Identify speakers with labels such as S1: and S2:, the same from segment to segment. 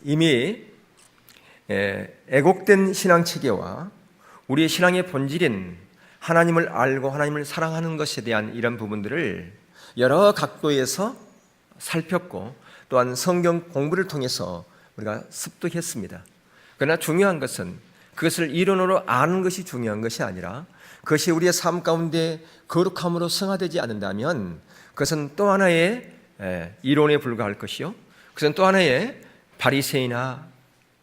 S1: 이미 애곡된 신앙 체계와 우리의 신앙의 본질인 하나님을 알고 하나님을 사랑하는 것에 대한 이런 부분들을 여러 각도에서 살폈고 또한 성경 공부를 통해서 우리가 습득했습니다. 그러나 중요한 것은 그것을 이론으로 아는 것이 중요한 것이 아니라 그것이 우리의 삶 가운데 거룩함으로 승화되지 않는다면 그것은 또 하나의 이론에 불과할 것이요, 그것은 또 하나의 바리새인화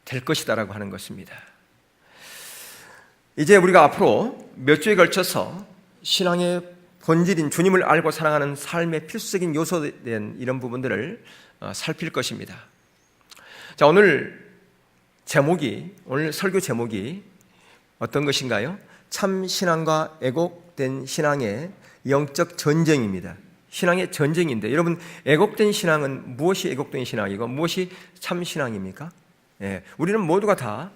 S1: 될 것이다라고 하는 것입니다. 이제 우리가 앞으로 몇 주에 걸쳐서 신앙의 본질인 주님을 알고 사랑하는 삶의 필수적인 요소된 이런 부분들을 살필 것입니다. 자, 오늘 설교 제목이 어떤 것인가요? 참 신앙과 애곡된 신앙의 영적 전쟁입니다. 신앙의 전쟁인데, 여러분, 애곡된 신앙은 무엇이 애곡된 신앙이고 무엇이 참 신앙입니까? 우리는 모두가 다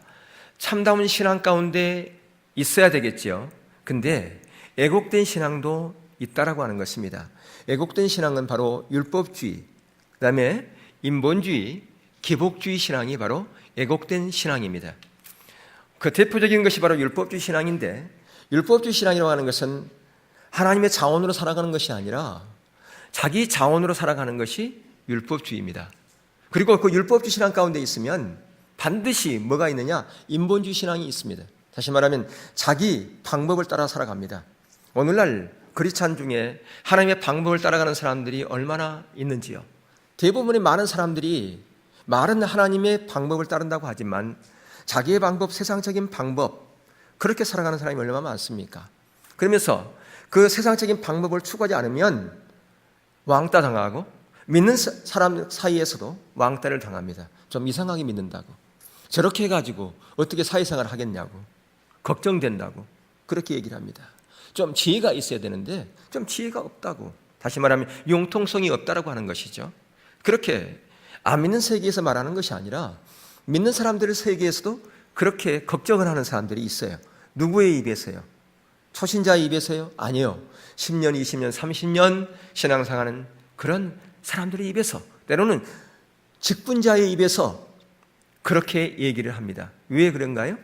S1: 참다운 신앙 가운데 있어야 되겠죠. 근데 애곡된 신앙도 있다라고 하는 것입니다. 애곡된 신앙은 바로 율법주의, 그 다음에 인본주의, 기복주의 신앙이 바로 애곡된 신앙입니다. 그 대표적인 것이 바로 율법주의 신앙인데, 율법주의 신앙이라고 하는 것은 하나님의 자원으로 살아가는 것이 아니라 자기 자원으로 살아가는 것이 율법주의입니다. 그리고 그 율법주의 신앙 가운데 있으면 반드시 뭐가 있느냐? 인본주의 신앙이 있습니다. 다시 말하면 자기 방법을 따라 살아갑니다. 오늘날 크리스찬 중에 하나님의 방법을 따라가는 사람들이 얼마나 있는지요? 대부분의 많은 사람들이 말은 하나님의 방법을 따른다고 하지만 자기의 방법, 세상적인 방법, 그렇게 살아가는 사람이 얼마나 많습니까? 그러면서 그 세상적인 방법을 추구하지 않으면 왕따 당하고, 믿는 사람 사이에서도 왕따를 당합니다. 좀 이상하게 믿는다고, 저렇게 해가지고 어떻게 사회생활을 하겠냐고, 걱정된다고 그렇게 얘기를 합니다. 좀 지혜가 있어야 되는데 좀 지혜가 없다고, 다시 말하면 융통성이 없다라고 하는 것이죠. 그렇게 안 믿는 세계에서 말하는 것이 아니라 믿는 사람들의 세계에서도 그렇게 걱정을 하는 사람들이 있어요. 누구의 입에서요? 초신자의 입에서요? 아니요. 10년, 20년, 30년 신앙생활하는 그런 사람들의 입에서, 때로는 직분자의 입에서 그렇게 얘기를 합니다. 왜 그런가요?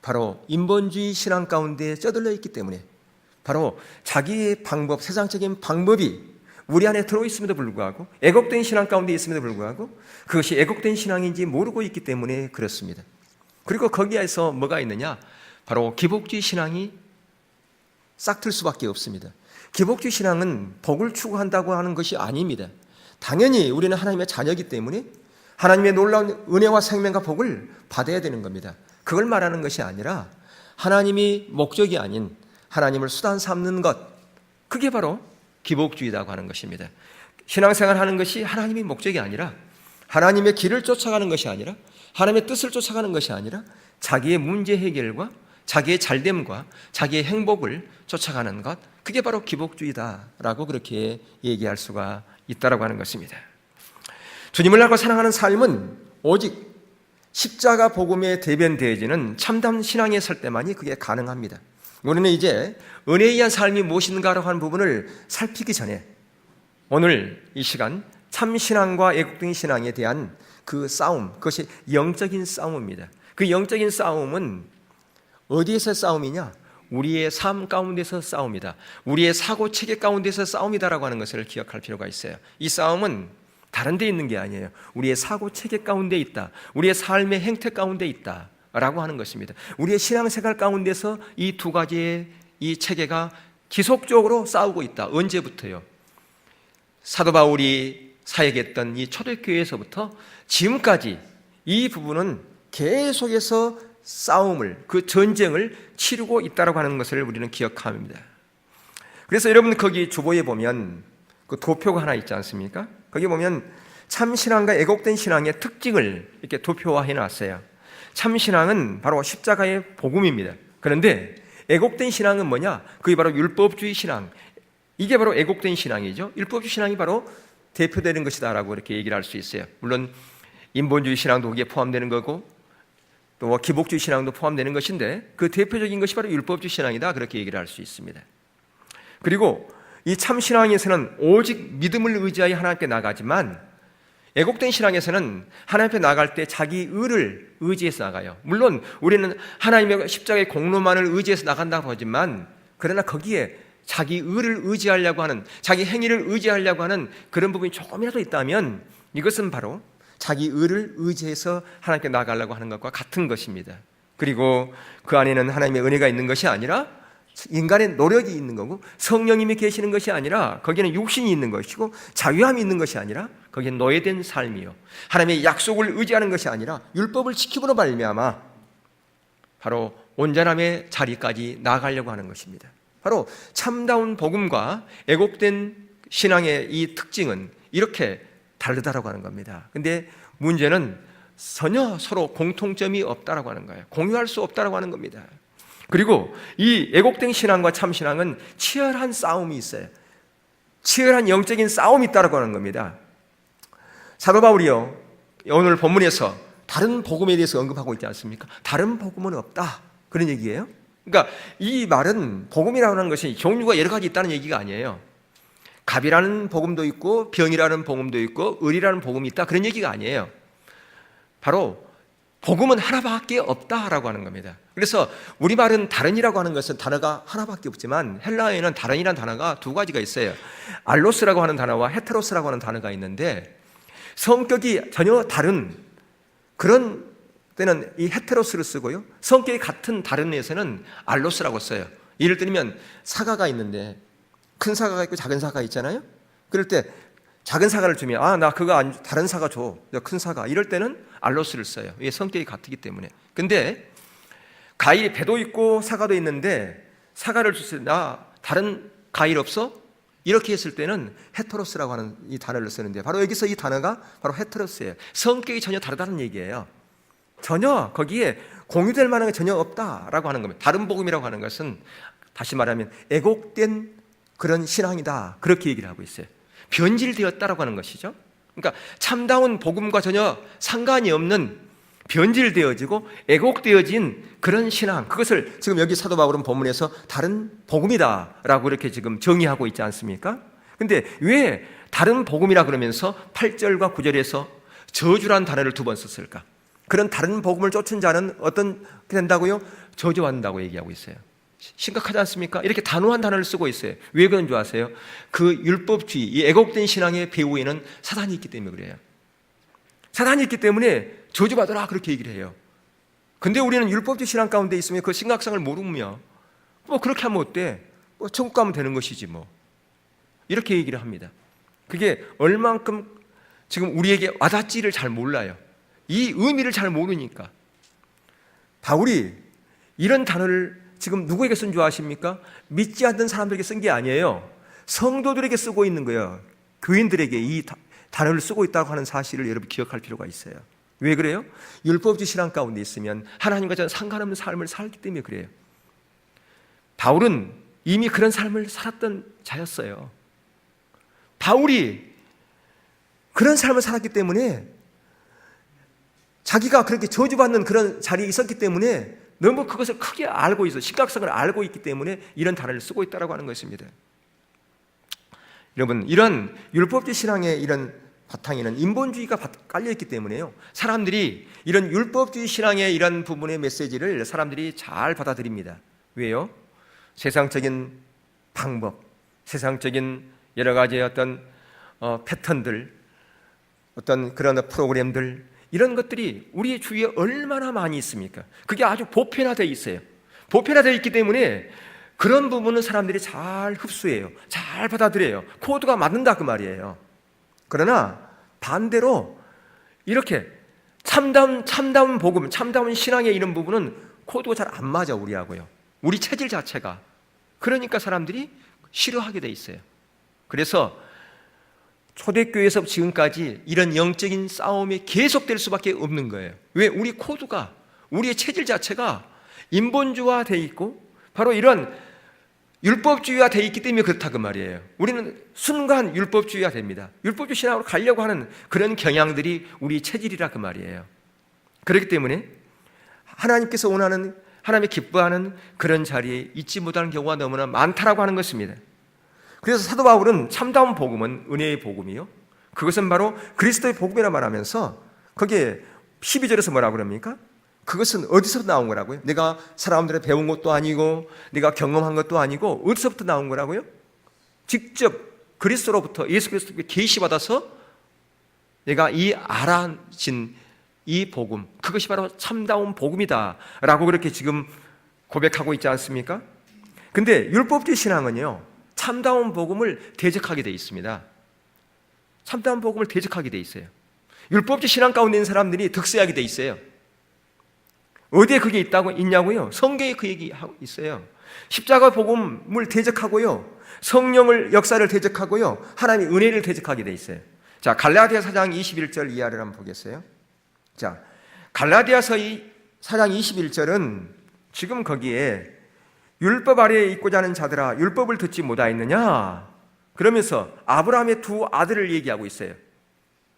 S1: 바로 인본주의 신앙 가운데 쩌들려 있기 때문에, 바로 자기의 방법, 세상적인 방법이 우리 안에 들어있음에도 불구하고, 애곡된 신앙 가운데 있음에도 불구하고 그것이 애곡된 신앙인지 모르고 있기 때문에 그렇습니다. 그리고 거기에서 뭐가 있느냐? 바로 기복주의 신앙이 싹틀 수밖에 없습니다. 기복주의 신앙은 복을 추구한다고 하는 것이 아닙니다. 당연히 우리는 하나님의 자녀이기 때문에 하나님의 놀라운 은혜와 생명과 복을 받아야 되는 겁니다. 그걸 말하는 것이 아니라 하나님이 목적이 아닌 하나님을 수단 삼는 것, 그게 바로 기복주의라고 하는 것입니다. 신앙생활 하는 것이 하나님이 목적이 아니라, 하나님의 길을 쫓아가는 것이 아니라, 하나님의 뜻을 쫓아가는 것이 아니라 자기의 문제 해결과 자기의 잘됨과 자기의 행복을 쫓아가는 것, 그게 바로 기복주의다라고 그렇게 얘기할 수가 있다라고 하는 것입니다. 주님을 알고 사랑하는 삶은 오직 십자가 복음에 대변되어지는 참담 신앙에 설 때만이 그게 가능합니다. 우리는 이제 은혜에 의한 삶이 무엇인가라고 하는 부분을 살피기 전에 오늘 이 시간 참신앙과 애국된 신앙에 대한 그 싸움, 그것이 영적인 싸움입니다. 그 영적인 싸움은 어디에서 싸움이냐? 우리의 삶 가운데서 싸움이다. 우리의 사고체계 가운데서 싸움이다라고 하는 것을 기억할 필요가 있어요. 이 싸움은 다른 데 있는 게 아니에요. 우리의 사고체계 가운데 있다. 우리의 삶의 행태 가운데 있다 라고 하는 것입니다. 우리의 신앙생활 가운데서 이 두 가지의 이 체계가 지속적으로 싸우고 있다. 언제부터요? 사도 바울이 사역했던 이 초대교회에서부터 지금까지 이 부분은 계속해서 싸움을, 그 전쟁을 치르고 있다고 하는 것을 우리는 기억합니다. 그래서 여러분 거기 주보에 보면 그 도표가 하나 있지 않습니까? 거기 보면 참신앙과 애곡된 신앙의 특징을 이렇게 도표화해 놨어요. 참신앙은 바로 십자가의 복음입니다. 그런데 애곡된 신앙은 뭐냐? 그게 바로 율법주의 신앙. 이게 바로 애곡된 신앙이죠. 율법주의 신앙이 바로 대표되는 것이다 라고 이렇게 얘기를 할 수 있어요. 물론 인본주의 신앙도 거기에 포함되는 거고 또 기복주의 신앙도 포함되는 것인데 그 대표적인 것이 바로 율법주의 신앙이다 그렇게 얘기를 할 수 있습니다. 그리고 이 참신앙에서는 오직 믿음을 의지하여 하나님께 나가지만 애곡된 신앙에서는 하나님 앞에 나갈 때 자기 의를 의지해서 나가요. 물론 우리는 하나님의 십자가의 공로만을 의지해서 나간다고 하지만, 그러나 거기에 자기 의를 의지하려고 하는, 자기 행위를 의지하려고 하는 그런 부분이 조금이라도 있다면 이것은 바로 자기 의를 의지해서 하나님께 나가려고 하는 것과 같은 것입니다. 그리고 그 안에는 하나님의 은혜가 있는 것이 아니라 인간의 노력이 있는 거고, 성령님이 계시는 것이 아니라 거기에는 육신이 있는 것이고, 자유함이 있는 것이 아니라 거기에 노예된 삶이요, 하나님의 약속을 의지하는 것이 아니라 율법을 지킴으로 말미암아 바로 온전함의 자리까지 나아가려고 하는 것입니다. 바로 참다운 복음과 애곡된 신앙의 이 특징은 이렇게 다르다라고 하는 겁니다. 근데 문제는 전혀 서로 공통점이 없다라고 하는 거예요. 공유할 수 없다라고 하는 겁니다. 그리고 이 애곡된 신앙과 참신앙은 치열한 싸움이 있어요. 치열한 영적인 싸움이 있다라고 하는 겁니다. 사도 바울이요, 오늘 본문에서 다른 복음에 대해서 언급하고 있지 않습니까? 다른 복음은 없다, 그런 얘기예요. 그러니까 이 말은 복음이라고 하는 것이 종류가 여러 가지 있다는 얘기가 아니에요. 갑이라는 복음도 있고 병이라는 복음도 있고 을이라는 복음이 있다, 그런 얘기가 아니에요. 바로 복음은 하나밖에 없다라고 하는 겁니다. 그래서 우리말은 다른이라고 하는 것은 단어가 하나밖에 없지만 헬라어에는 다른이라는 단어가 두 가지가 있어요. 알로스라고 하는 단어와 헤테로스라고 하는 단어가 있는데, 성격이 전혀 다른 그런 때는 이 헤테로스를 쓰고요, 성격이 같은 다른 데에서는 알로스라고 써요. 예를 들면 사과가 있는데 큰 사과가 있고 작은 사과가 있잖아요. 그럴 때 작은 사과를 주면 나 그거 다른 사과 줘, 큰 사과, 이럴 때는 알로스를 써요. 이게 성격이 같기 때문에. 근데 과일이 배도 있고 사과도 있는데 사과를 주실 때 다른 과일 없어? 이렇게 했을 때는 헤테로스라고 하는 이 단어를 쓰는데, 바로 여기서 이 단어가 바로 헤테로스예요. 성격이 전혀 다르다는 얘기예요. 전혀 거기에 공유될 만한 게 전혀 없다라고 하는 겁니다. 다른 복음이라고 하는 것은 다시 말하면 애곡된 그런 신앙이다, 그렇게 얘기를 하고 있어요. 변질되었다라고 하는 것이죠. 그러니까 참다운 복음과 전혀 상관이 없는 변질되어지고 애곡되어진 그런 신앙, 그것을 지금 여기 사도 바울은 본문에서 다른 복음이다라고 이렇게 지금 정의하고 있지 않습니까? 근데 왜 다른 복음이라 그러면서 8절과 9절에서 저주란 단어를 두 번 썼을까? 그런 다른 복음을 쫓은 자는 어떤 된다고요? 저주받는다고 얘기하고 있어요. 심각하지 않습니까? 이렇게 단호한 단어를 쓰고 있어요. 왜 그런 줄 아세요? 그 율법주의, 이 애곡된 신앙의 배후에는 사단이 있기 때문에 그래요. 사단이 있기 때문에 저주받으라, 그렇게 얘기를 해요. 근데 우리는 율법주의 신앙 가운데 있으면 그 심각성을 모르며 그렇게 하면 어때? 천국 가면 되는 것이지 이렇게 얘기를 합니다. 그게 얼만큼 지금 우리에게 와닿지를 잘 몰라요. 이 의미를 잘 모르니까. 바울이 이런 단어를 지금 누구에게 쓴 줄 아십니까? 믿지 않는 사람들에게 쓴 게 아니에요. 성도들에게 쓰고 있는 거예요. 교인들에게 이 단어를 쓰고 있다고 하는 사실을 여러분 기억할 필요가 있어요. 왜 그래요? 율법주의 신앙 가운데 있으면 하나님과 저는 상관없는 삶을 살기 때문에 그래요. 바울은 이미 그런 삶을 살았던 자였어요. 바울이 그런 삶을 살았기 때문에, 자기가 그렇게 저주받는 그런 자리에 있었기 때문에 너무 그것을 크게 알고 있어, 심각성을 알고 있기 때문에 이런 단어를 쓰고 있다고 하는 것입니다. 여러분, 이런 율법주의 신앙의 이런 바탕에는 인본주의가 깔려있기 때문에요, 사람들이 이런 율법주의 신앙의 이런 부분의 메시지를 사람들이 잘 받아들입니다. 왜요? 세상적인 방법, 세상적인 여러 가지의 어떤 패턴들, 어떤 그런 프로그램들, 이런 것들이 우리의 주위에 얼마나 많이 있습니까? 그게 아주 보편화되어 있어요. 보편화되어 있기 때문에 그런 부분은 사람들이 잘 흡수해요, 잘 받아들여요. 코드가 맞는다, 그 말이에요. 그러나 반대로 이렇게 참다운 복음, 참다운 신앙의 이런 부분은 코드가 잘 안 맞아, 우리하고요. 우리 체질 자체가. 그러니까 사람들이 싫어하게 돼 있어요. 그래서 초대교회에서 지금까지 이런 영적인 싸움이 계속될 수밖에 없는 거예요. 왜? 우리 코드가, 우리의 체질 자체가 인본주의화 되어 있고 바로 이런 율법주의화 되어 있기 때문에 그렇다, 그 말이에요. 우리는 순간 율법주의화 됩니다. 율법주의 신앙으로 가려고 하는 그런 경향들이 우리 체질이라, 그 말이에요. 그렇기 때문에 하나님께서 원하는, 하나님이 기뻐하는 그런 자리에 있지 못하는 경우가 너무나 많다라고 하는 것입니다. 그래서 사도 바울은 참다운 복음은 은혜의 복음이요, 그것은 바로 그리스도의 복음이라 말하면서 거기에 12절에서 뭐라고 그럽니까? 그것은 어디서 나온 거라고요? 내가 사람들의 배운 것도 아니고 내가 경험한 것도 아니고 어디서부터 나온 거라고요? 직접 그리스도로부터, 예수 그리스도께 계시받아서 내가 이 알아진 이 복음, 그것이 바로 참다운 복음이다 라고 그렇게 지금 고백하고 있지 않습니까? 근데 율법주의 신앙은요, 참다운 복음을 대적하게 돼 있습니다. 참다운 복음을 대적하게 돼 있어요. 율법주의 신앙 가운데 있는 사람들이 득세하게 돼 있어요. 어디에 그게 있냐고요? 성경에 그 얘기하고 있어요. 십자가 복음을 대적하고요, 성령을 역사를 대적하고요, 하나님의 은혜를 대적하게 돼 있어요. 자, 갈라디아 4장 21절 이하를 한번 보겠어요. 자, 갈라디아서 4장 21절은 지금 거기에 율법 아래에 있고자 하는 자들아 율법을 듣지 못하였느냐, 그러면서 아브라함의 두 아들을 얘기하고 있어요.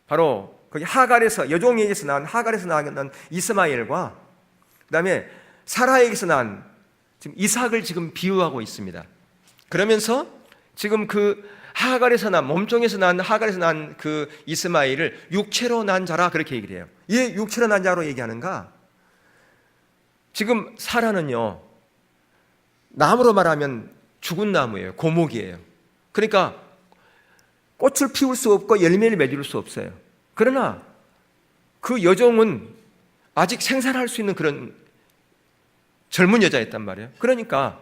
S1: 바로 거기 하갈에서, 여종에게서 낳은 하갈에서 낳은 이스마엘과 그 다음에 사라에게서 낳은 지금 이삭을 지금 비유하고 있습니다. 그러면서 지금 그 하갈에서 난, 몸종에서 난 하갈에서 난 그 이스마엘을 육체로 난 자라 그렇게 얘기를 해요. 이 육체로 난 자로 얘기하는가? 지금 사라는요, 나무로 말하면 죽은 나무예요. 고목이에요. 그러니까 꽃을 피울 수 없고 열매를 맺을 수 없어요. 그러나 그 여종은 아직 생산할 수 있는 그런 젊은 여자였단 말이에요. 그러니까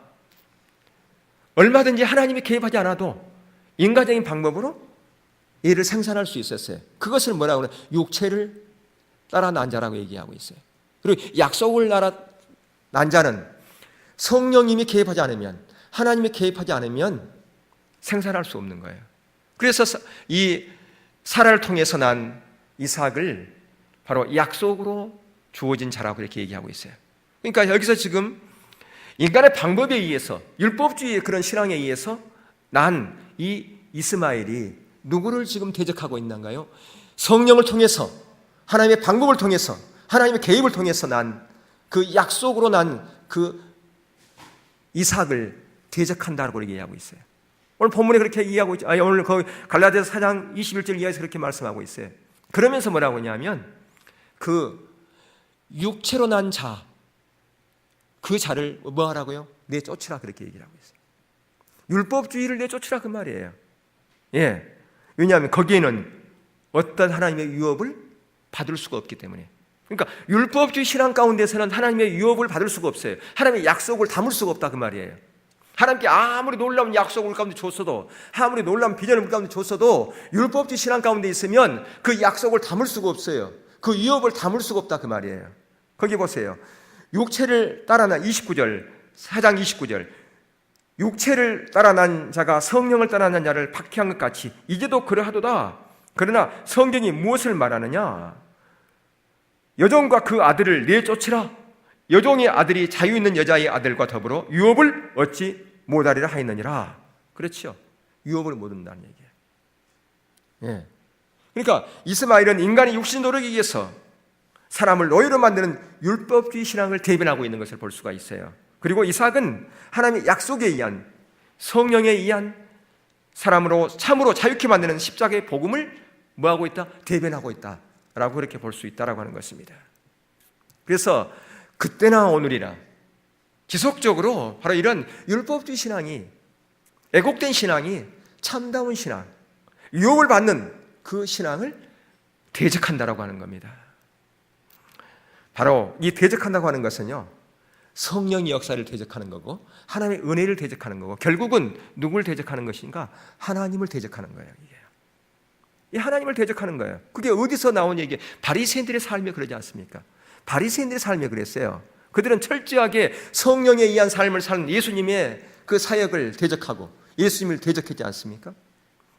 S1: 얼마든지 하나님이 개입하지 않아도 인간적인 방법으로 얘를 생산할 수 있었어요. 그것을 뭐라고 그래요? 육체를 따라 난 자라고 얘기하고 있어요. 그리고 약속을 난 자는 성령님이 개입하지 않으면, 하나님이 개입하지 않으면 생산할 수 없는 거예요. 그래서 이 사라를 통해서 난 이삭을 바로 약속으로 주어진 자라고 이렇게 얘기하고 있어요. 그러니까 여기서 지금 인간의 방법에 의해서, 율법주의의 그런 신앙에 의해서 난 이 이스마엘이 누구를 지금 대적하고 있는가요? 성령을 통해서, 하나님의 방법을 통해서, 하나님의 개입을 통해서 난 그 약속으로 난 그 이삭을 대적한다고 얘기하고 있어요. 오늘 본문에 그렇게 이해하고 있죠. 오늘 갈라디아서 4장 21절 이하에서 그렇게 말씀하고 있어요. 그러면서 뭐라고 하냐면 그 육체로 난 자, 그 자를 뭐 하라고요? 내쫓으라 그렇게 얘기를 하고 있어요. 율법주의를 내쫓으라 그 말이에요. 예. 왜냐하면 거기에는 어떤 하나님의 유업을 받을 수가 없기 때문에. 그러니까 율법주의 신앙 가운데서는 하나님의 유업을 받을 수가 없어요. 하나님의 약속을 담을 수가 없다 그 말이에요. 하나님께 아무리 놀라운 약속을 가운데 줬어도, 아무리 놀라운 비전을 가운데 줬어도 율법주의 신앙 가운데 있으면 그 약속을 담을 수가 없어요. 그 유업을 담을 수가 없다 그 말이에요. 거기 보세요. 육체를 따라난 29절, 4장 29절. 육체를 따라난 자가 성령을 따라난 자를 박해한 것 같이 이제도 그러하도다. 그러나 성경이 무엇을 말하느냐? 여종과 그 아들을 내쫓으라. 여종의 아들이 자유 있는 여자의 아들과 더불어 유업을 얻지 못하리라 하였느니라. 그렇죠. 유업을 못 얻는다는 얘기예요. 예. 그러니까 이스마엘은 인간의 육신 노력에 의해서 사람을 노예로 만드는 율법주의 신앙을 대변하고 있는 것을 볼 수가 있어요. 그리고 이삭은 하나님의 약속에 의한, 성령에 의한 사람으로 참으로 자유케 만드는 십자가의 복음을 뭐하고 있다? 대변하고 있다라고 그렇게 볼 수 있다라고 하는 것입니다. 그래서 그때나 오늘이나 지속적으로 바로 이런 율법주의 신앙이, 애곡된 신앙이 참다운 신앙, 유혹을 받는 그 신앙을 대적한다라고 하는 겁니다. 바로 이 대적한다고 하는 것은요, 성령의 역사를 대적하는 거고 하나님의 은혜를 대적하는 거고, 결국은 누구를 대적하는 것인가? 하나님을 대적하는 거예요. 이게 이 하나님을 대적하는 거예요. 그게 어디서 나온 얘기예요? 바리새인들의 삶이 그러지 않습니까? 바리새인들의 삶이 그랬어요. 그들은 철저하게 성령에 의한 삶을 사는 예수님의 그 사역을 대적하고 예수님을 대적했지 않습니까?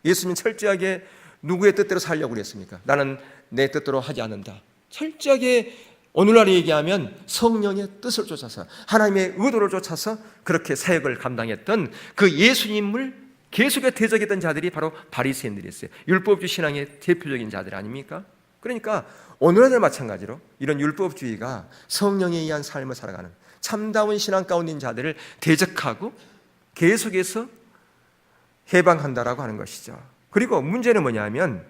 S1: 예수님은 철저하게 누구의 뜻대로 살려고 그랬습니까? 나는 내 뜻대로 하지 않는다. 철저하게 오늘날 얘기하면 성령의 뜻을 쫓아서, 하나님의 의도를 쫓아서 그렇게 사역을 감당했던 그 예수님을 계속해 대적했던 자들이 바로 바리새인들이었어요. 율법주의 신앙의 대표적인 자들 아닙니까? 그러니까 오늘날 마찬가지로 이런 율법주의가 성령에 의한 삶을 살아가는 참다운 신앙 가운데 있는 자들을 대적하고 계속해서 해방한다라고 하는 것이죠. 그리고 문제는 뭐냐면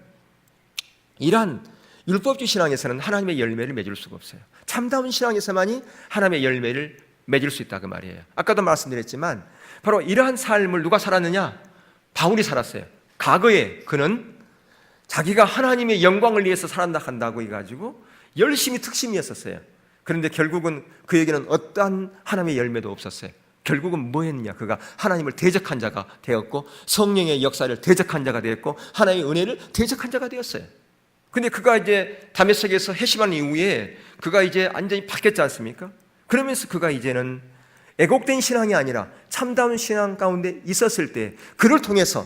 S1: 이러한 율법주의 신앙에서는 하나님의 열매를 맺을 수가 없어요. 참다운 신앙에서만이 하나님의 열매를 맺을 수 있다 그 말이에요. 아까도 말씀드렸지만 바로 이러한 삶을 누가 살았느냐? 바울이 살았어요. 과거에 그는 자기가 하나님의 영광을 위해서 살았다 한다고 해가지고 열심히 특심이었었어요. 그런데 결국은 그에게는 어떠한 하나님의 열매도 없었어요. 결국은 뭐 했느냐? 그가 하나님을 대적한 자가 되었고 성령의 역사를 대적한 자가 되었고 하나님의 은혜를 대적한 자가 되었어요. 근데 그가 이제 다메섹에서 회심한 이후에 그가 이제 완전히 바뀌었지 않습니까? 그러면서 그가 이제는 애곡된 신앙이 아니라 참다운 신앙 가운데 있었을 때 그를 통해서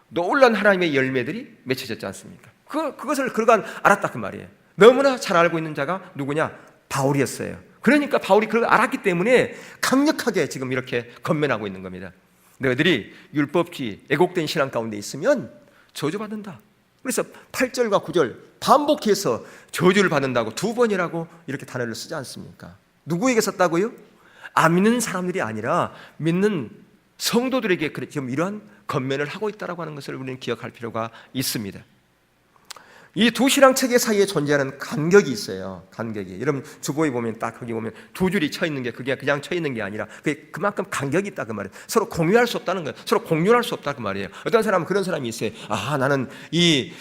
S1: 놀라운 하나님의 열매들이 맺혀졌지 않습니까? 그것을 그가 알았다 그 말이에요. 너무나 잘 알고 있는 자가 누구냐? 바울이었어요. 그러니까 바울이 그걸 알았기 때문에 강력하게 지금 이렇게 건면하고 있는 겁니다. 너희들이 율법주의, 애곡된 신앙 가운데 있으면 저주받는다. 그래서 8절과 9절 반복해서 저주를 받는다고 2번이라고 이렇게 단어를 쓰지 않습니까? 누구에게 썼다고요? 안 믿는 사람들이 아니라 믿는 성도들에게 지금 이러한 건면을 하고 있다고 하는 것을 우리는 기억할 필요가 있습니다. 이 두 신앙 체계 사이에 존재하는 간격이 있어요. 간격이. 여러분 주보에 보면 딱 거기 보면 두 줄이 쳐 있는 게 그게 그냥 쳐 있는 게 아니라 그게 그만큼 간격이 있다 그 말이에요. 서로 공유할 수 없다는 거예요. 서로 공유할 수 없다 그 말이에요. 어떤 사람은 그런 사람이 있어요. 나는 이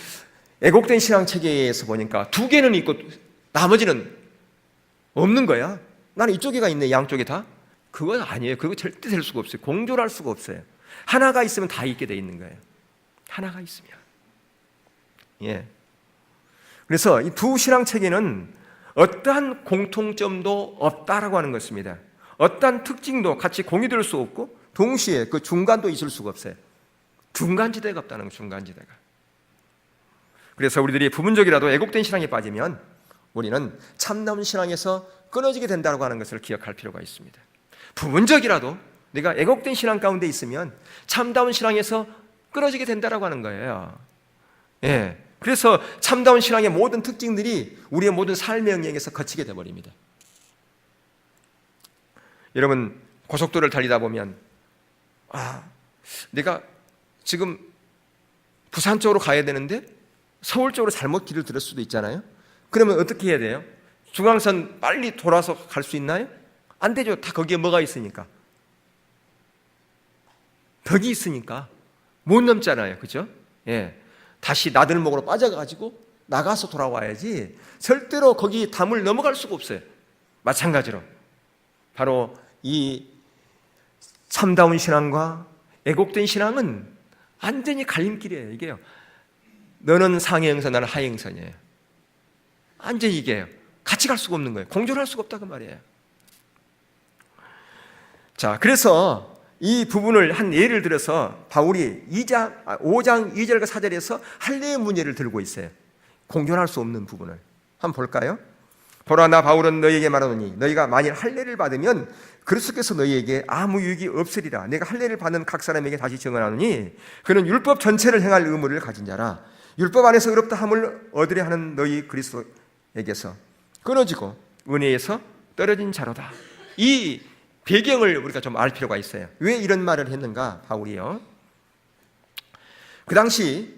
S1: 애곡된 신앙 체계에서 보니까 2개는 있고 나머지는 없는 거야. 나는 이쪽에가 있네, 양쪽에 다. 그건 아니에요. 그거 절대 될 수가 없어요. 공존할 수가 없어요. 하나가 있으면 다 있게 돼 있는 거예요. 하나가 있으면. 예. 그래서 이 두 신앙 체계는 어떠한 공통점도 없다라고 하는 것입니다. 어떠한 특징도 같이 공유될 수 없고 동시에 그 중간도 있을 수가 없어요. 중간지대가 없다는 거예요. 중간지대가. 그래서 우리들이 부분적이라도 애곡된 신앙에 빠지면 우리는 참다운 신앙에서 끊어지게 된다고 하는 것을 기억할 필요가 있습니다. 부분적이라도 내가 애곡된 신앙 가운데 있으면 참다운 신앙에서 끊어지게 된다고 하는 거예요. 예. 그래서 참다운 신앙의 모든 특징들이 우리의 모든 삶의 영역에서 거치게 되어버립니다. 여러분 고속도로를 달리다 보면 내가 지금 부산 쪽으로 가야 되는데 서울 쪽으로 잘못 길을 들을 수도 있잖아요. 그러면 어떻게 해야 돼요? 중앙선 빨리 돌아서 갈 수 있나요? 안 되죠. 다 거기에 뭐가 있으니까. 벽이 있으니까 못 넘잖아요. 그죠? 예. 다시 나들목으로 빠져가지고 나가서 돌아와야지 절대로 거기 담을 넘어갈 수가 없어요. 마찬가지로 바로 이 참다운 신앙과 애곡된 신앙은 완전히 갈림길이에요. 이게요. 너는 상해행선, 나는 하행선이에요. 완전히 이게요. 같이 갈 수가 없는 거예요. 공존할 수가 없다 그 말이에요. 자, 그래서 이 부분을 한 예를 들어서 바울이 5장 2절과 4절에서 할례의 문제를 들고 있어요. 공존할 수 없는 부분을 한번 볼까요? 보라, 나 바울은 너희에게 말하노니 너희가 만일 할례를 받으면 그리스도께서 너희에게 아무 유익이 없으리라. 내가 할례를 받는 각 사람에게 다시 증언하노니 그는 율법 전체를 행할 의무를 가진 자라. 율법 안에서 의롭다 함을 얻으려 하는 너희 그리스도에게서 끊어지고 은혜에서 떨어진 자로다. 이 배경을 우리가 좀 알 필요가 있어요. 왜 이런 말을 했는가? 바울이요. 그 당시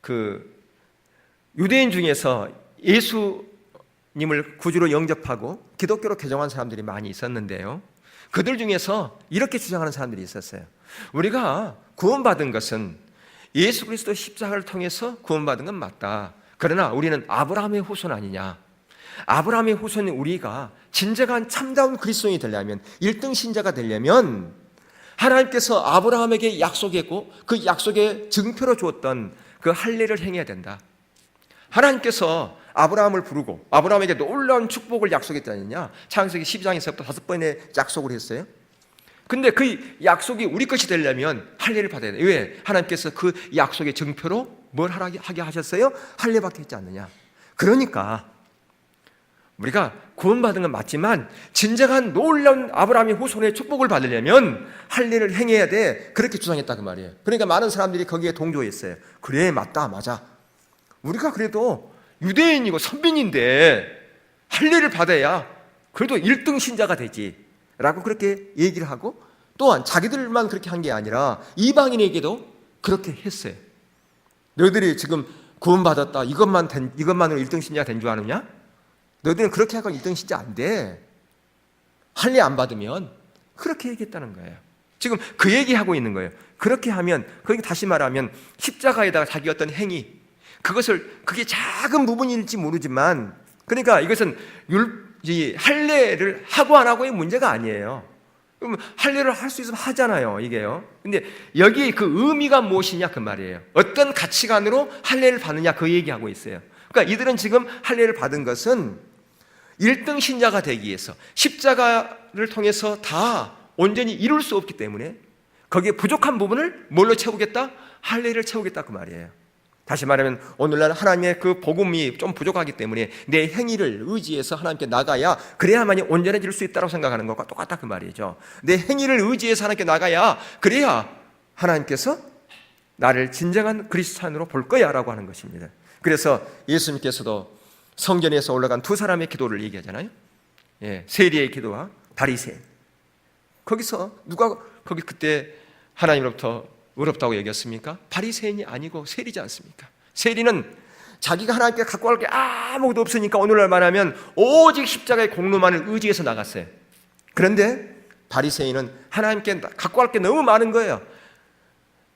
S1: 그 유대인 중에서 예수님을 구주로 영접하고 기독교로 개종한 사람들이 많이 있었는데요. 그들 중에서 이렇게 주장하는 사람들이 있었어요. 우리가 구원받은 것은 예수 그리스도 십자가를 통해서 구원받은 건 맞다. 그러나 우리는 아브라함의 후손 아니냐. 아브라함의 후손인 우리가 진정한 참다운 그리스도인이 되려면 1등 신자가 되려면 하나님께서 아브라함에게 약속했고 그 약속의 증표로 주었던 그 할례를 행해야 된다. 하나님께서 아브라함을 부르고 아브라함에게 놀라운 축복을 약속했지 않느냐. 창세기 12장에서부터 5번의 약속을 했어요. 근데 그 약속이 우리 것이 되려면 할례를 받아야 돼요. 왜? 하나님께서 그 약속의 증표로 뭘 하게 하셨어요? 할례받게 했지 않느냐. 그러니까 우리가 구원받은 건 맞지만 진정한 놀라운 아브라함의 후손의 축복을 받으려면 할례를 행해야 돼. 그렇게 주장했다 그 말이에요. 그러니까 많은 사람들이 거기에 동조했어요. 그래, 맞다, 맞아. 우리가 그래도 유대인이고 선민인데 할례를 받아야 그래도 1등 신자가 되지 라고 그렇게 얘기를 하고 또한 자기들만 그렇게 한 게 아니라 이방인에게도 그렇게 했어요. 너희들이 지금 구원받았다. 이것만으로 1등 신자 된 줄 아느냐? 너희들은 그렇게 하고 1등 신자 안 돼. 할례 안 받으면. 그렇게 얘기했다는 거예요. 지금 그 얘기하고 있는 거예요. 그렇게 하면, 그러니까 다시 말하면 십자가에다가 자기 어떤 행위, 그게 작은 부분일지 모르지만, 그러니까 이것은 할례를 하고 안 하고의 문제가 아니에요. 그럼 할례를 할 수 있으면 하잖아요, 이게요. 근데 여기 그 의미가 무엇이냐 그 말이에요. 어떤 가치관으로 할례를 받느냐 그 얘기하고 있어요. 그러니까 이들은 지금 할례를 받은 것은 1등 신자가 되기 위해서 십자가를 통해서 다 온전히 이룰 수 없기 때문에 거기에 부족한 부분을 뭘로 채우겠다? 할례를 채우겠다 그 말이에요. 다시 말하면 오늘날 하나님의 그 복음이 좀 부족하기 때문에 내 행위를 의지해서 하나님께 나가야 그래야만이 온전해질 수 있다고 생각하는 것과 똑같다 그 말이죠. 내 행위를 의지해서 하나님께 나가야 그래야 하나님께서 나를 진정한 그리스도인으로 볼 거야 라고 하는 것입니다. 그래서 예수님께서도 성전에서 올라간 두 사람의 기도를 얘기하잖아요. 세리의 기도와 바리새인. 거기서 누가 거기 그때 하나님으로부터 의롭다고 얘기했습니까? 바리새인이 아니고 세리지 않습니까? 세리는 자기가 하나님께 갖고 갈 게 아무것도 없으니까 오늘날 말하면 오직 십자가의 공로만을 의지해서 나갔어요. 그런데 바리새인은 하나님께 갖고 갈 게 너무 많은 거예요.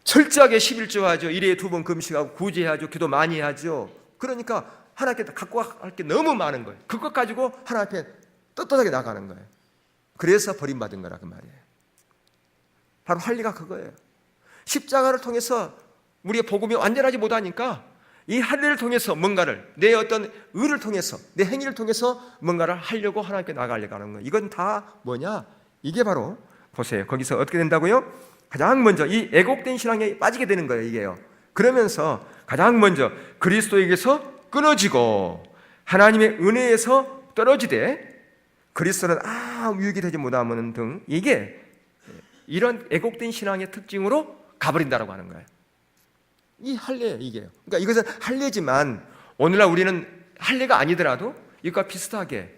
S1: 철저하게 11조 하죠. 1회에 2번 금식하고 구제하죠. 기도 많이 하죠. 그러니까 하나님께 갖고 갈 게 너무 많은 거예요. 그것 가지고 하나님 앞에 떳떳하게 나가는 거예요. 그래서 버림받은 거라 그 말이에요. 바로 할례가 그거예요. 십자가를 통해서 우리의 복음이 완전하지 못하니까 이 할례를 통해서 뭔가를 내 어떤 의를 통해서 내 행위를 통해서 뭔가를 하려고 하나님께 나가려고 하는 거예요. 이건 다 뭐냐? 이게 바로 보세요. 거기서 어떻게 된다고요? 가장 먼저 이 애곡된 신앙에 빠지게 되는 거예요. 이게요. 그러면서 가장 먼저 그리스도에게서 끊어지고 하나님의 은혜에서 떨어지되 그리스도는 유익이 되지 못하는 등 이게 이런 애곡된 신앙의 특징으로 가버린다라고 하는 거예요. 이 할례 이게요. 그러니까 이것은 할례지만 오늘날 우리는 할례가 아니더라도 이것과 비슷하게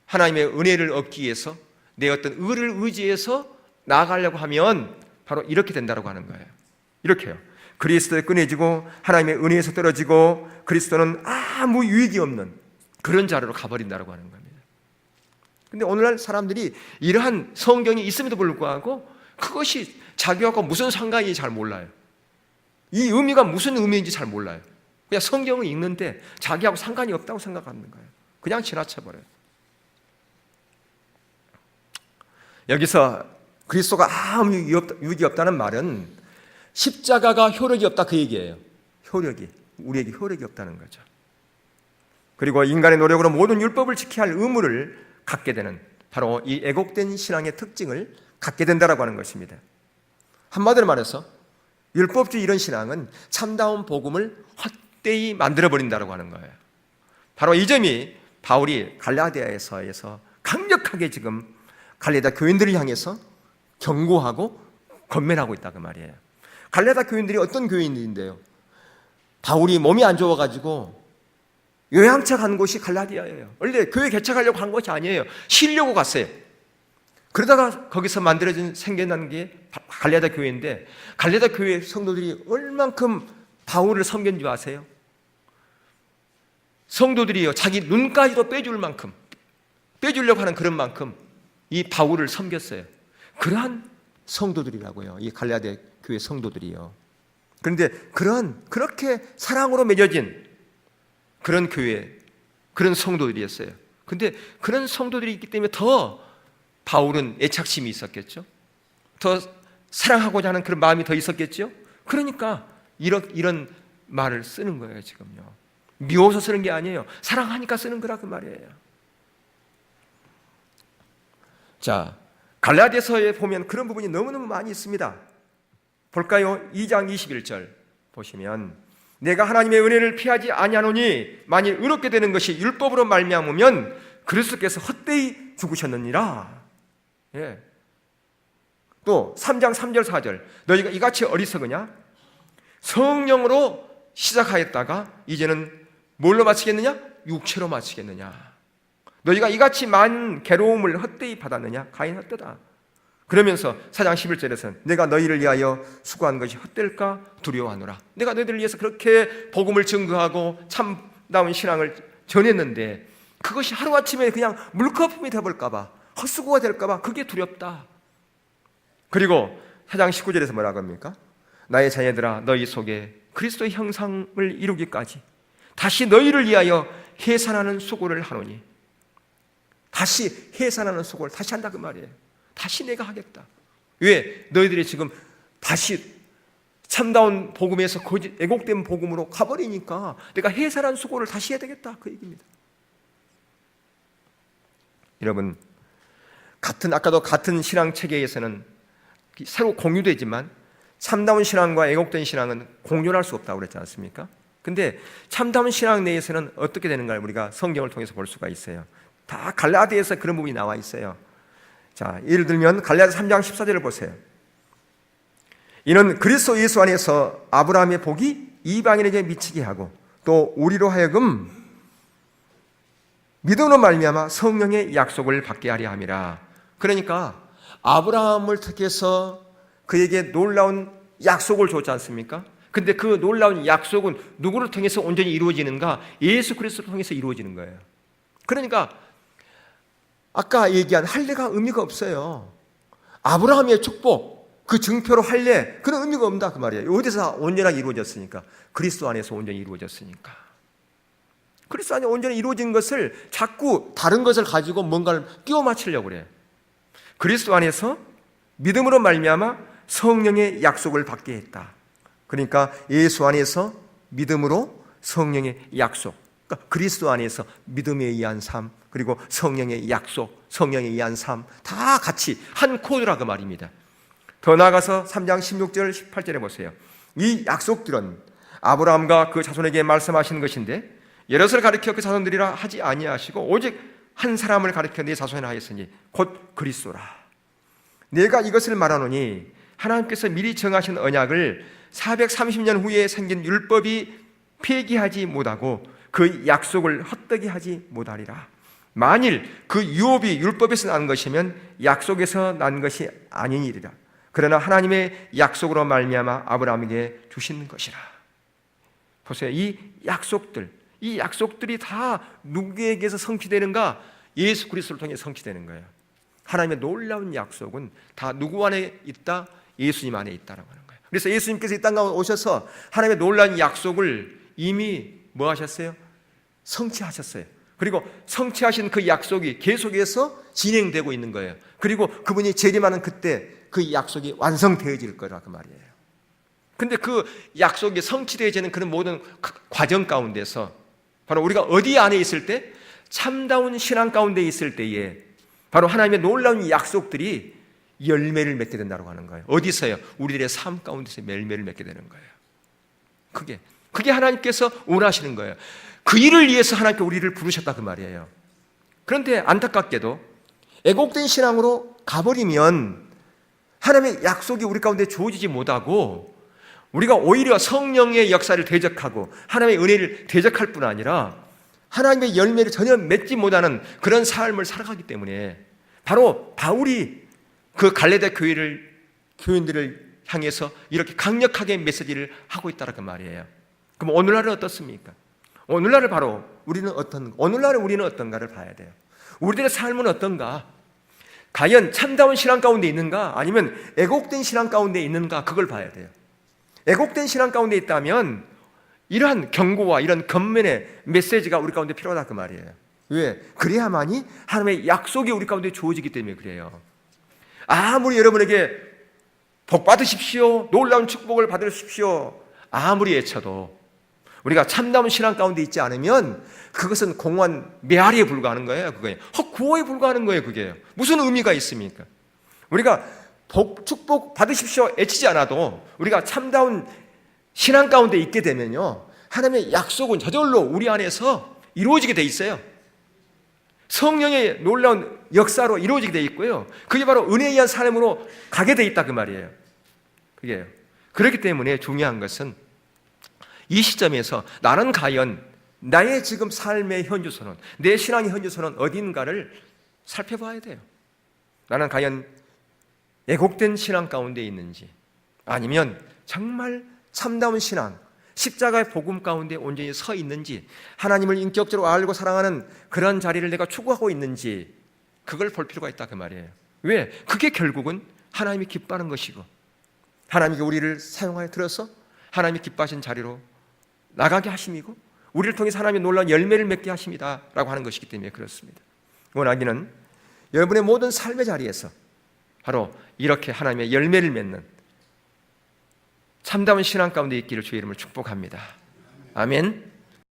S1: 하나님의 은혜를 얻기 위해서 내 어떤 의를 의지해서 나아가려고 하면 바로 이렇게 된다라고 하는 거예요. 이렇게요. 그리스도에 끊어지고 하나님의 은혜에서 떨어지고 그리스도는 아무 유익이 없는 그런 자료로 가버린다라고 하는 겁니다. 근데 오늘날 사람들이 이러한 성경이 있음에도 불구하고 그것이 자기하고 무슨 상관인지 잘 몰라요. 이 의미가 무슨 의미인지 잘 몰라요. 그냥 성경을 읽는데 자기하고 상관이 없다고 생각하는 거예요. 그냥 지나쳐버려요. 여기서 그리스도가 아무 유익이 없다는 말은 십자가가 효력이 없다 그 얘기예요. 효력이 우리에게 효력이 없다는 거죠. 그리고 인간의 노력으로 모든 율법을 지켜야 할 의무를 갖게 되는 바로 이 애곡된 신앙의 특징을 갖게 된다라고 하는 것입니다. 한마디로 말해서 율법주의 이런 신앙은 참다운 복음을 헛되이 만들어버린다라고 하는 거예요. 바로 이 점이 바울이 갈라디아에서 강력하게 지금 갈라디아 교인들을 향해서 경고하고 권면하고 있다 그 말이에요. 갈라디아 교인들이 어떤 교인들인데요? 바울이 몸이 안 좋아가지고 요양차 간 곳이 갈라디아예요. 원래 교회 개척하려고 간 것이 아니에요. 쉬려고 갔어요. 그러다가 거기서 생겨난 게 갈라디아 교회인데 갈라디아 교회 성도들이 얼만큼 바울을 섬긴 줄 아세요? 성도들이요 자기 눈까지도 빼줄 만큼 빼주려고 하는 그런 만큼 이 바울을 섬겼어요. 그러한 성도들이라고요. 이 갈라디아 교회 성도들이요. 그런데 그렇게 사랑으로 맺어진 그런 교회, 그런 성도들이었어요. 근데 그런 성도들이 있기 때문에 더 바울은 애착심이 있었겠죠. 더 사랑하고자 하는 그런 마음이 더 있었겠죠. 그러니까 이런 말을 쓰는 거예요, 지금요. 미워서 쓰는 게 아니에요. 사랑하니까 쓰는 거라 그 말이에요. 자, 갈라디아서에 보면 그런 부분이 너무너무 많이 있습니다. 볼까요? 2장 21절 보시면 내가 하나님의 은혜를 피하지 아니하노니 만일 의롭게 되는 것이 율법으로 말미암으면 그리스도께서 헛되이 죽으셨느니라. 예. 또 3장 3절 4절 너희가 이같이 어리석으냐? 성령으로 시작하였다가 이제는 뭘로 마치겠느냐? 육체로 마치겠느냐? 너희가 이같이 많은 괴로움을 헛되이 받았느냐? 가인 헛되다. 그러면서 4장 11절에서는 내가 너희를 위하여 수고한 것이 헛될까 두려워하노라. 내가 너희들을 위해서 그렇게 복음을 증거하고 참다운 신앙을 전했는데 그것이 하루아침에 그냥 물거품이 되어버릴까 봐, 헛수고가 될까 봐 그게 두렵다. 그리고 4장 19절에서 뭐라고 합니까? 나의 자녀들아 너희 속에 그리스도의 형상을 이루기까지 다시 너희를 위하여 해산하는 수고를 하노니, 다시 해산하는 수고를 다시 한다 그 말이에요. 다시 내가 하겠다. 왜? 너희들이 지금 다시 참다운 복음에서 거짓 애곡된 복음으로 가버리니까 내가 해산한 수고를 다시 해야 되겠다 그 얘기입니다. 여러분, 아까도 같은 신앙 체계에서는 서로 공유되지만 참다운 신앙과 애곡된 신앙은 공존할 수 없다고 그랬지 않습니까? 근데 참다운 신앙 내에서는 어떻게 되는가를 우리가 성경을 통해서 볼 수가 있어요. 다 갈라디아에서 그런 부분이 나와 있어요. 자, 예를 들면 갈라디아 3장 14절을 보세요. 이는 그리스도 예수 안에서 아브라함의 복이 이방인에게 미치게 하고 또 우리로 하여금 믿음으로 말미암아 성령의 약속을 받게 하려 함이라. 그러니까 아브라함을 택해서 그에게 놀라운 약속을 줬지 않습니까? 근데 그 놀라운 약속은 누구를 통해서 온전히 이루어지는가? 예수 그리스도를 통해서 이루어지는 거예요. 그러니까 아까 얘기한 할례가 의미가 없어요. 아브라함의 축복, 그 증표로 할례, 그런 의미가 없다 그 말이에요. 어디서 온전하게 이루어졌으니까? 그리스도 안에서 온전히 이루어졌으니까. 그리스도 안에 온전히 이루어진 것을 자꾸 다른 것을 가지고 뭔가를 끼워 맞추려고 그래요. 그리스도 안에서 믿음으로 말미암아 성령의 약속을 받게 했다. 그러니까 예수 안에서 믿음으로 성령의 약속, 그러니까 그리스도 안에서 믿음에 의한 삶, 그리고 성령의 약속, 성령에 의한 삶, 다 같이 한 코드라 그 말입니다. 더 나아가서 3장 16절 18절에 보세요. 이 약속들은 아브라함과 그 자손에게 말씀하신 것인데 여럿을 가리켜 그 자손들이라 하지 아니하시고 오직 한 사람을 가리켜 네 자손이라 하였으니 곧 그리스도라. 내가 이것을 말하노니 하나님께서 미리 정하신 언약을 430년 후에 생긴 율법이 폐기하지 못하고 그 약속을 헛되게 하지 못하리라. 만일 그 유업이 율법에서 난 것이면 약속에서 난 것이 아니니라. 그러나 하나님의 약속으로 말미암아 아브라함에게 주신 것이라. 보세요. 이 약속들이 다 누구에게서 성취되는가? 예수 그리스도를 통해 성취되는 거예요. 하나님의 놀라운 약속은 다 누구 안에 있다? 예수님 안에 있다라고 하는 거예요. 그래서 예수님께서 이 땅 가운데 오셔서 하나님의 놀라운 약속을 이미 뭐 하셨어요? 성취하셨어요. 그리고 성취하신 그 약속이 계속해서 진행되고 있는 거예요. 그리고 그분이 재림하는 그때 그 약속이 완성되어질 거라고 말이에요. 근데 그 약속이 성취되어지는 그런 모든 과정 가운데서 바로 우리가 어디 안에 있을 때? 참다운 신앙 가운데 있을 때에 바로 하나님의 놀라운 약속들이 열매를 맺게 된다고 하는 거예요. 어디서요? 우리들의 삶 가운데서 열매를 맺게 되는 거예요. 그게 하나님께서 원하시는 거예요. 그 일을 위해서 하나님께 우리를 부르셨다 그 말이에요. 그런데 안타깝게도 애곡된 신앙으로 가버리면 하나님의 약속이 우리 가운데 주어지지 못하고 우리가 오히려 성령의 역사를 대적하고 하나님의 은혜를 대적할 뿐 아니라 하나님의 열매를 전혀 맺지 못하는 그런 삶을 살아가기 때문에 바로 바울이 그 갈라디아 교인들을 향해서 이렇게 강력하게 메시지를 하고 있다는 말이에요. 그럼 오늘날은 어떻습니까? 오늘날을 바로 오늘날에 우리는 어떤가를 봐야 돼요. 우리들의 삶은 어떤가? 과연 참다운 신앙 가운데 있는가? 아니면 애곡된 신앙 가운데 있는가? 그걸 봐야 돼요. 애곡된 신앙 가운데 있다면 이러한 경고와 이런 겉면의 메시지가 우리 가운데 필요하다 그 말이에요. 왜? 그래야만이 하나님의 약속이 우리 가운데 주어지기 때문에 그래요. 아무리 여러분에게 복 받으십시오, 놀라운 축복을 받으십시오 아무리 외쳐도 우리가 참다운 신앙 가운데 있지 않으면 그것은 공허한 메아리에 불과하는 거예요. 그거예요. 헛구호에 불과하는 거예요. 그게 무슨 의미가 있습니까? 우리가 축복 받으십시오 외치지 않아도 우리가 참다운 신앙 가운데 있게 되면요, 하나님의 약속은 저절로 우리 안에서 이루어지게 돼 있어요. 성령의 놀라운 역사로 이루어지게 돼 있고요, 그게 바로 은혜에 의한 삶으로 가게 돼 있다 그 말이에요. 그게요. 그렇기 때문에 중요한 것은 이 시점에서 나는 과연 나의 지금 삶의 현주소는, 내 신앙의 현주소는 어딘가를 살펴봐야 돼요. 나는 과연 애곡된 신앙 가운데 있는지, 아니면 정말 참다운 신앙, 십자가의 복음 가운데 온전히 서 있는지, 하나님을 인격적으로 알고 사랑하는 그런 자리를 내가 추구하고 있는지, 그걸 볼 필요가 있다 그 말이에요. 왜? 그게 결국은 하나님이 기뻐하는 것이고, 하나님이 우리를 사용하여 들어서 하나님이 기뻐하신 자리로 나가게 하심이고, 우리를 통해서 하나님의 놀라운 열매를 맺게 하십니다 라고 하는 것이기 때문에 그렇습니다. 원하기는 여러분의 모든 삶의 자리에서 바로 이렇게 하나님의 열매를 맺는 참다운 신앙 가운데 있기를 주의 이름으로 축복합니다. 아멘.